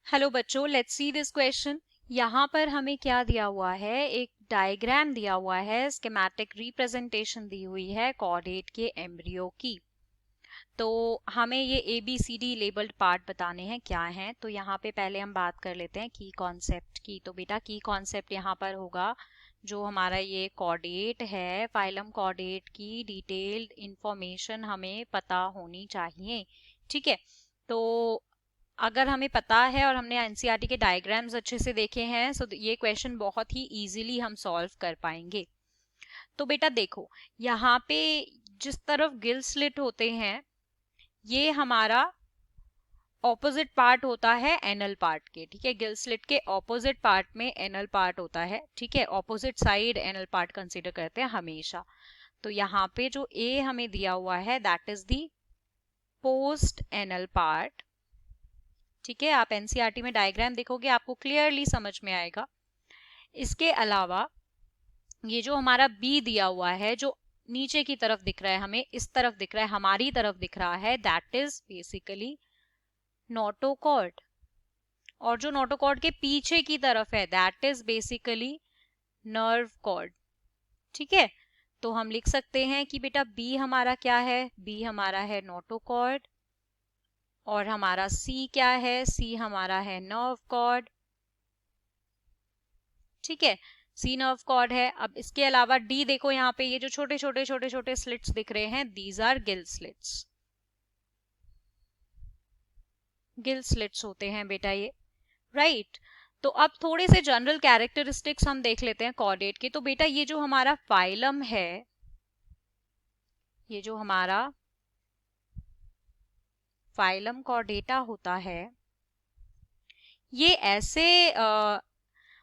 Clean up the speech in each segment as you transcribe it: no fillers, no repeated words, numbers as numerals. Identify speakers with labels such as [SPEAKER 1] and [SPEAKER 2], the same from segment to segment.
[SPEAKER 1] Hello बच्चों, let's see this question. यहाँ पर हमें क्या दिया हुआ है, एक डायग्राम दिया हुआ है, स्कीमेटिक रिप्रेजेंटेशन दी हुई है कॉर्डेट के एम्ब्रियो की। तो हमें ये a b c d labelled part बताने हैं क्या हैं। तो यहाँ पे पहले हम बात कर लेते हैं की कॉन्सेप्ट की। तो बेटा की कॉन्सेप्ट यहाँ पर होगा, जो हमारा ये कॉर्डेट है, फाइलम कॉर्डेट की डिटेल्ड इंफॉर्मेशन हमें पता होनी चाहिए। ठीक है, तो अगर हमें पता है और हमने एनसीईआरटी के डायग्राम्स अच्छे से देखे हैं तो ये क्वेश्चन बहुत ही इजीली हम सॉल्व कर पाएंगे। तो बेटा देखो, यहाँ पे जिस तरफ गिल स्लिट होते हैं ये हमारा ऑपोजिट पार्ट होता है एनल पार्ट के। ठीक है, गिल स्लिट के ऑपोजिट पार्ट में एनल पार्ट होता है। ठीक है, opposite side anal part consider करते हैं हमेशा। तो यहाँ पे जो ए हमें दिया हुआ है that is the post anal part. ठीक है, आप एनसीईआरटी में डायग्राम देखोगे आपको क्लियरली समझ में आएगा। इसके अलावा ये जो हमारा बी दिया हुआ है, जो नीचे की तरफ दिख रहा है, हमें इस तरफ दिख रहा है, हमारी तरफ दिख रहा है, दैट इज बेसिकली नोटोकॉर्ड। और जो नोटोकॉर्ड के पीछे की तरफ है that is basically nerve cord. ठीक है, तो हम लिख सकते हैं कि बेटा बी हमारा क्या है, बी हमारा है नोटोकॉर्ड, और हमारा सी क्या है, सी हमारा है नर्व कॉर्ड। ठीक है, सी नर्व कॉर्ड है। अब इसके अलावा डी देखो, यहाँ पे ये जो छोटे छोटे छोटे छोटे स्लिट्स दिख रहे हैं, these are gill slits. Gill slits होते हैं बेटा ये, राइट। तो अब थोड़े से जनरल कैरेक्टरिस्टिक्स हम देख लेते हैं कॉर्डेट के। तो बेटा ये जो हमारा फाइलम है, ये जो हमारा फाइलम कॉर्डेटा होता है, ये ऐसे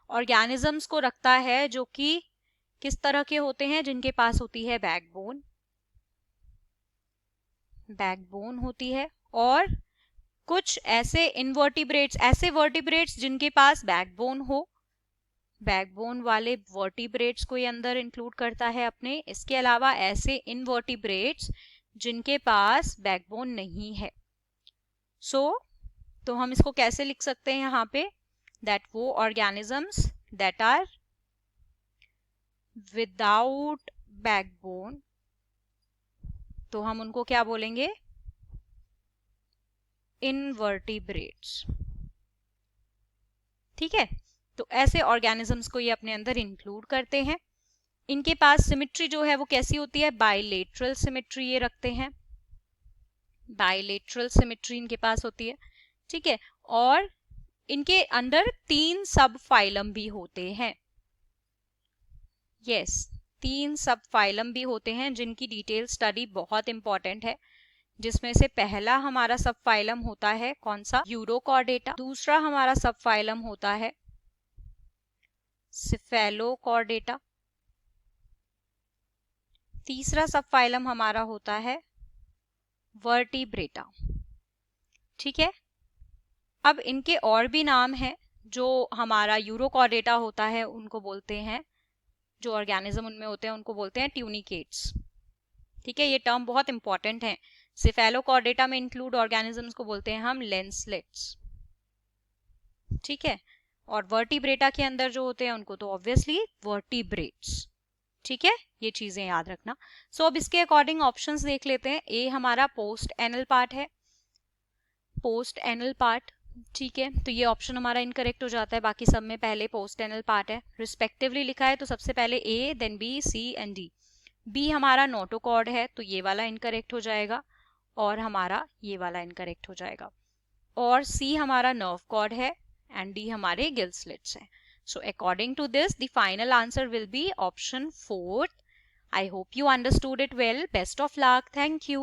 [SPEAKER 1] ऑर्गेनिजम्स को रखता है जो कि किस तरह के होते हैं, जिनके पास होती है बैकबोन, बैकबोन होती है, और कुछ ऐसे इनवर्टिब्रेट्स, ऐसे वर्टिब्रेट्स जिनके पास बैकबोन हो, बैकबोन वाले वर्टिब्रेट्स को ये अंदर इंक्लूड करता है अपने। इसके अलावा ऐसे इनवर्टिब्रेट्स जिनके पास बैकबोन नहीं है। तो हम इसको कैसे लिख सकते हैं यहाँ पे, दैट वो organisms that are without backbone, तो हम उनको क्या बोलेंगे, इनवर्टिब्रेट्स। ठीक है, तो ऐसे ऑर्गेनिजम्स को ये अपने अंदर इंक्लूड करते हैं। इनके पास सिमेट्री जो है वो कैसी होती है, बाइलेटरल सिमेट्री ये रखते हैं, बाइलेटरल सिमेट्री इनके पास होती है। ठीक है, और इनके अंदर 3 सब फाइलम भी होते हैं। यस, 3 सब फाइलम भी होते हैं जिनकी डिटेल स्टडी बहुत इंपॉर्टेंट है। जिसमें से पहला हमारा सब फाइलम होता है कौन सा, यूरोकॉर्डेटा। दूसरा हमारा सब फाइलम होता है सिफेलोकॉर्डेटा। तीसरा सब फाइलम हमारा होता है वर्टिब्रेटा। ठीक है, अब इनके और भी नाम हैं। जो हमारा यूरोकॉर्डेटा होता है उनको बोलते हैं, जो ऑर्गेनिज्म उनमें होते हैं उनको बोलते हैं ट्यूनिकेट्स। ठीक है, ये टर्म बहुत इंपॉर्टेंट है। सिफेलोकॉर्डेटा में इंक्लूड ऑर्गेनिजम्स को बोलते हैं हम लेंसलेट्स। ठीक है, और वर्टिब्रेटा के अंदर जो होते हैं उनको तो ऑब्वियसली वर्टिब्रेट्स। ठीक है, ये चीजें याद रखना। सो अब इसके अकॉर्डिंग ऑप्शंस देख लेते हैं। ए हमारा पोस्ट एनल पार्ट है, पोस्ट एनल पार्ट। ठीक है, तो ये ऑप्शन हमारा इनकरेक्ट हो जाता है, बाकी सब में पहले पोस्ट एनल पार्ट है, रिस्पेक्टिवली लिखा है, तो सबसे पहले a, then b, c and d. B हमारा नोटोकॉर्ड है, तो ये वाला इनकरेक्ट हो जाएगा, और हमारा ये वाला इनकरेक्ट हो जाएगा। और सी हमारा नर्व कॉर्ड है, एंड डी हमारे गिल स्लिट्स हैं। So according to this, the final answer will be option 4. I hope you understood it well. Best of luck. Thank you.